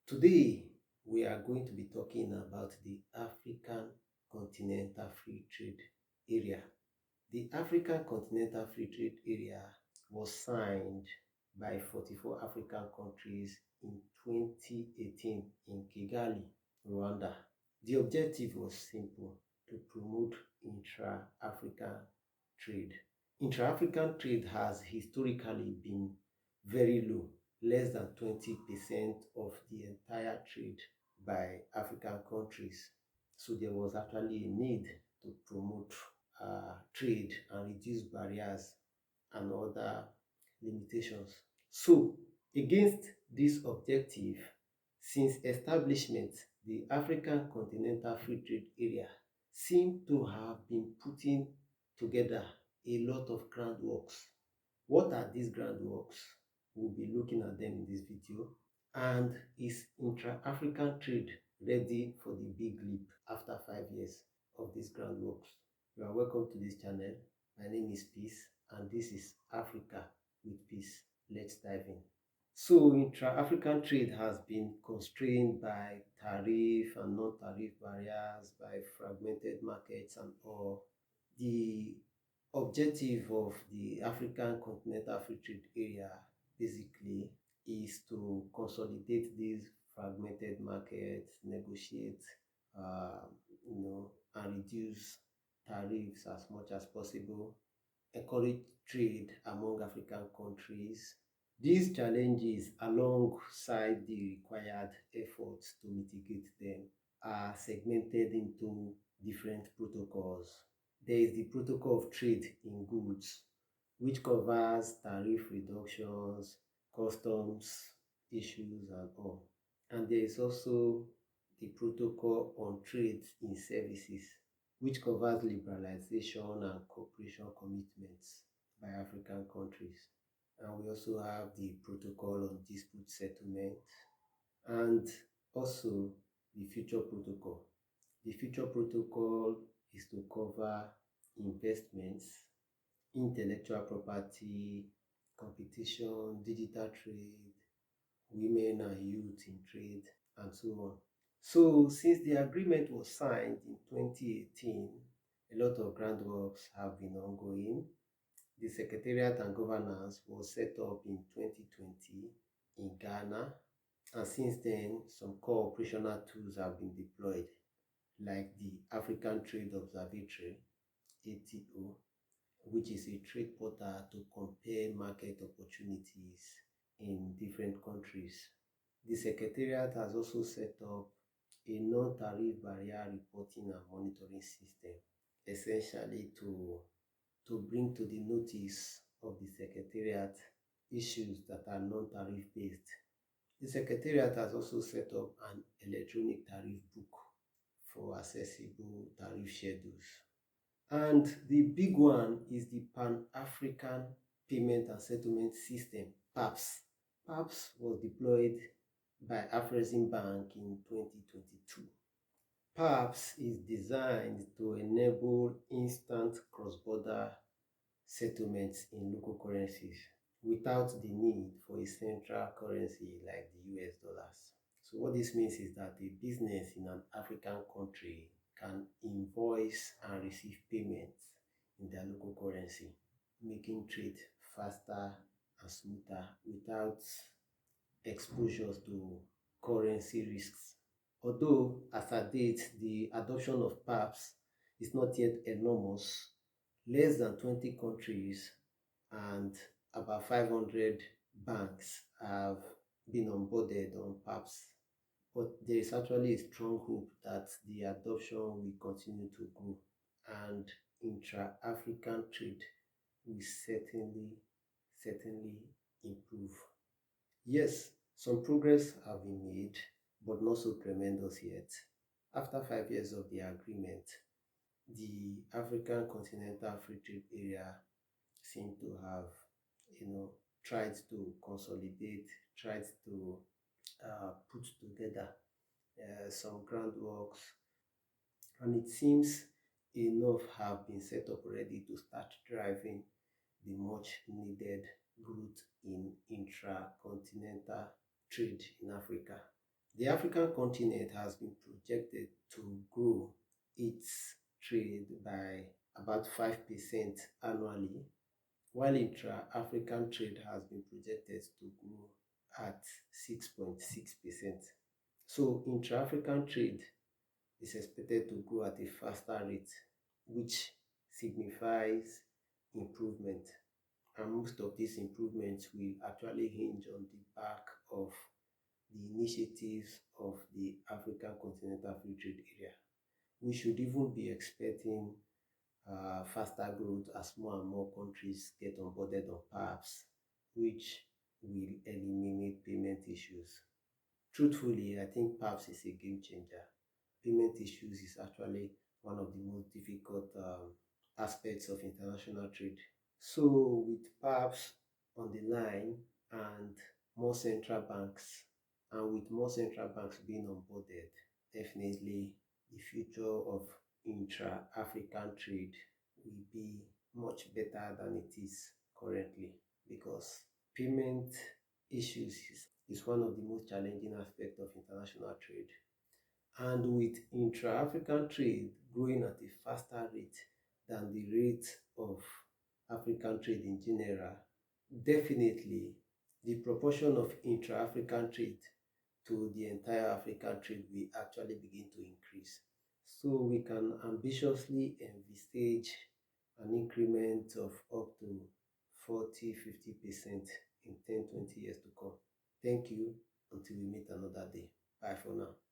Today, we are going to be talking about the African Continental Free Trade Area. The African Continental Free Trade Area was signed by 44 African countries in 2018 in Kigali, Rwanda. The objective was simple: to promote intra-African trade. Intra-African trade has historically been very low, less than 20% of the entire trade by African countries. So there was actually a need to promote trade and reduce barriers and other limitations. So, against this objective, since establishment, the African Continental Free Trade Area seemed to have been putting together a lot of groundworks. What are these groundworks? We'll be looking at them in this video. And is intra-African trade ready for the big leap after 5 years of these groundworks? You are welcome to this channel. My name is Peace, and this is Africa with Peace. Let's dive in. So, intra-African trade has been constrained by tariff and non-tariff barriers, by fragmented markets and all. The objective of the African Continental Free Trade Area basically is to consolidate these fragmented markets, negotiate, uh, and reduce tariffs as much as possible, encourage trade among African countries. These challenges, alongside the required efforts to mitigate them, are segmented into different protocols. There is the Protocol of Trade in Goods, which covers tariff reductions, customs issues, and all. And there is also the Protocol on Trade in Services, which covers liberalization and cooperation commitments by African countries. And we also have the Protocol on Dispute Settlement and also the Future Protocol. The Future Protocol is to cover investments, intellectual property, competition, digital trade, women and youth in trade, and so on. So, since the agreement was signed in 2018, a lot of groundworks have been ongoing. The Secretariat and Governance was set up in 2020 in Ghana, and since then, some core operational tools have been deployed, like the African Trade Observatory, ATO, which is a trade portal to compare market opportunities in different countries. The Secretariat has also set up a non-tariff barrier reporting and monitoring system, essentially to bring to the notice of the Secretariat issues that are non-tariff based. The Secretariat has also set up an electronic tariff book for accessible tariff schedules. And the big one is the Pan-African Payment and Settlement System, PAPSS. PAPSS was deployed by Afreximbank in 2022. PAPSS is designed to enable instant cross-border settlements in local currencies without the need for a central currency like the US dollars. So what this means is that a business in an African country can invoice and receive payments in their local currency, making trade faster and smoother without exposures to currency risks. Although, as at date, the adoption of PAPSS is not yet enormous, less than 20 countries and about 500 banks have been onboarded on PAPSS. But there is actually a strong hope that the adoption will continue to grow, and intra-African trade will certainly improve. Yes, some progress have been made, but not so tremendous yet. After 5 years of the agreement, the African Continental Free Trade Area seem to have, tried to consolidate, tried to put together some groundworks, and it seems enough have been set up already to start driving the much needed growth in intra-continental trade in Africa. The African continent has been projected to grow its trade by about 5% annually, while intra-African trade has been projected to grow at 6.6%. So intra-African trade is expected to grow at a faster rate, which signifies improvement. And most of these improvements will actually hinge on the back of the initiatives of the African Continental Free Trade Area. We should even be expecting faster growth as more and more countries get onboarded on PAPSS, which will eliminate payment issues. Truthfully, I think PAPSS is a game changer. Payment issues is actually one of the most difficult aspects of international trade. So with PAPSS on the line and more central banks, and with more central banks being onboarded, definitely the future of intra-African trade will be much better than it is currently, because payment issues is one of the most challenging aspects of international trade. And with intra-African trade growing at a faster rate than the rate of African trade in general, definitely the proportion of intra-African trade to the entire African trade will actually begin to increase. So we can ambitiously envisage an increment of up to 40-50% in 10-20 years to come. Thank you until we meet another day. Bye for now.